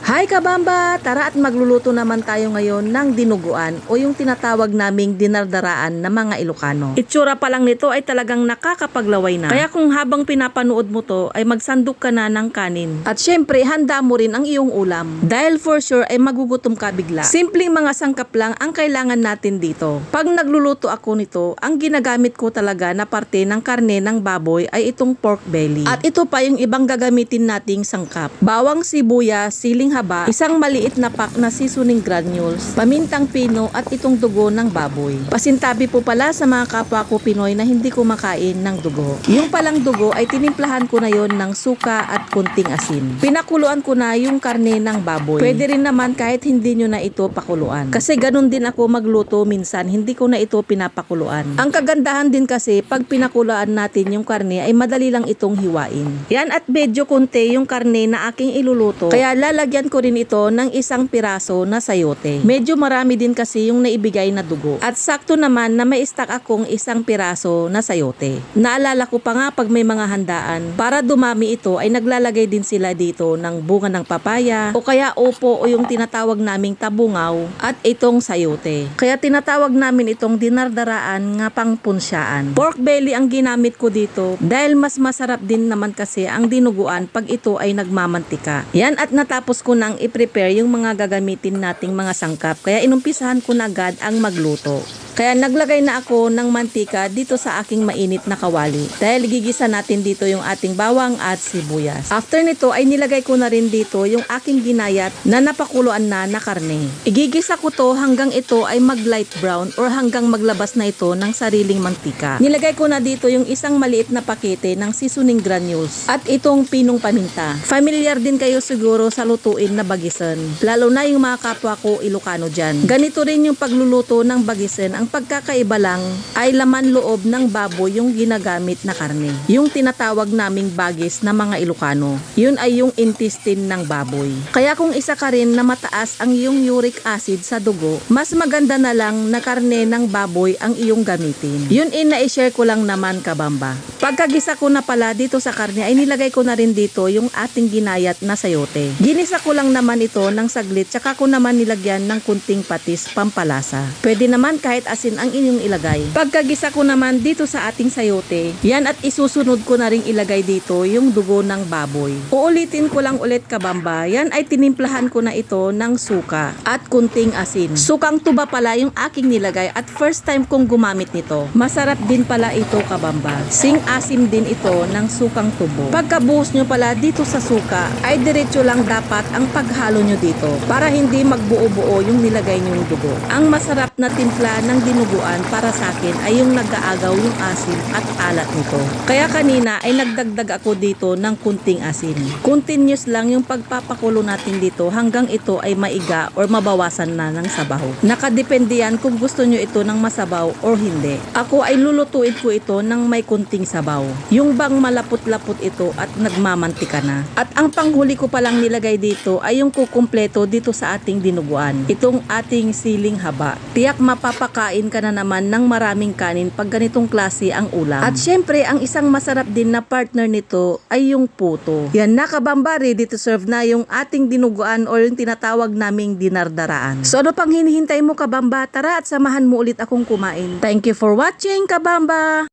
Hi kabamba! Tara at magluluto naman tayo ngayon ng dinuguan o yung tinatawag naming dinardaraan na mga Ilocano. Itsura pa lang nito ay talagang nakakapaglaway na. Kaya kung habang pinapanood mo to ay magsandok ka na ng kanin. At syempre handa mo rin ang iyong ulam. Dahil for sure ay magugutom ka bigla. Simpleng mga sangkap lang ang kailangan natin dito. Pag nagluluto ako nito, ang ginagamit ko talaga na parte ng karne ng baboy ay itong pork belly. At ito pa yung ibang gagamitin nating sangkap. Bawang sibuyas, siling haba, isang maliit na pack na seasoning granules, pamintang pino at itong dugo ng baboy. Pasintabi po pala sa mga kapwa ko Pinoy na hindi kumakain ng dugo. Yung palang dugo ay tinimplahan ko na yon ng suka at kunting asin. Pinakuluan ko na yung karne ng baboy. Pwede rin naman kahit hindi nyo na ito pakuluan. Kasi ganun din ako magluto minsan, hindi ko na ito pinapakuluan. Ang kagandahan din kasi pag pinakuluan natin yung karne ay madali lang itong hiwain. Yan at medyo konti yung karne na aking iluluto. Kaya lalagyan ko rin ito ng isang piraso na sayote. Medyo marami din kasi yung naibigay na dugo. At sakto naman na may stock akong isang piraso na sayote. Naalala ko pa nga pag may mga handaan, para dumami ito ay naglalagay din sila dito ng bunga ng papaya o kaya opo o yung tinatawag naming tabungaw at itong sayote. Kaya tinatawag namin itong dinardaraan nga pangpunsyaan. Pork belly ang ginamit ko dito dahil mas masarap din naman kasi ang dinuguan pag ito ay nagmamantika. Yan at natapos ko nang i-prepare yung mga gagamitin nating mga sangkap. Kaya inumpisahan ko na agad ang magluto. Kaya naglagay na ako ng mantika dito sa aking mainit na kawali. Dahil gigisa natin dito yung ating bawang at sibuyas. After nito ay nilagay ko na rin dito yung aking ginayat na napakuluan na karne. Igigisa ko to hanggang ito ay mag light brown or hanggang maglabas na ito ng sariling mantika. Nilagay ko na dito yung isang maliit na pakete ng seasoning granules at itong pinong paminta. Familiar din kayo siguro sa lutuin na bagisan. Lalo na yung mga kapwa ko Ilocano dyan. Ganito rin yung pagluluto ng bagisan. Ang pagkakaiba lang ay laman loob ng baboy yung ginagamit na karne. Yung tinatawag naming bagis na mga Ilocano. Yun ay yung intestine ng baboy. Kaya kung isa ka rin na mataas ang iyong uric acid sa dugo, mas maganda na lang na karne ng baboy ang iyong gamitin. Yun na-share ko lang naman kabamba. Pagkagisa ko na pala dito sa karne ay nilagay ko na rin dito yung ating ginayat na sayote. Ginisa ko lang naman ito ng saglit tsaka ko naman nilagyan ng kunting patis pampalasa. Pwede naman kahit asin ang inyong ilagay. Pagkagisa ko naman dito sa ating sayote, yan at isusunod ko na ring ilagay dito yung dugo ng baboy. Uulitin ko lang ulit kabamba, yan ay tinimplahan ko na ito ng suka at kunting asin. Sukang tuba pala yung aking nilagay at first time kong gumamit nito. Masarap din pala ito kabamba. Sing-asim din ito ng sukang tubo. Pagkabuhos nyo pala dito sa suka, ay diretso lang dapat ang paghalo nyo dito para hindi magbuo-buo yung nilagay nyo yung dugo. Ang masarap na timpla ng dinuguan para sa akin ay yung nag-aagaw yung asin at alat nito. Kaya kanina ay nagdagdag ako dito ng kunting asin. Continuous lang yung pagpapakulo natin dito hanggang ito ay maiga or mabawasan na ng sabaw. Nakadepende yan kung gusto nyo ito ng masabaw or hindi. Ako ay lulutuin ko ito ng may kunting sabaw. Yung bang malapot-lapot ito at nagmamantika na. At ang panghuli ko palang nilagay dito ay yung kukumpleto dito sa ating dinuguan. Itong ating siling haba. Tiyak mapapakain ka na naman ng maraming kanin pag ganitong klase ang ulam. At syempre, ang isang masarap din na partner nito ay yung puto. Yan na kabamba, ready to serve na yung ating dinuguan o yung tinatawag naming dinardaraan. So ano pang hinihintay mo kabamba? Tara at samahan mo ulit akong kumain. Thank you for watching kabamba!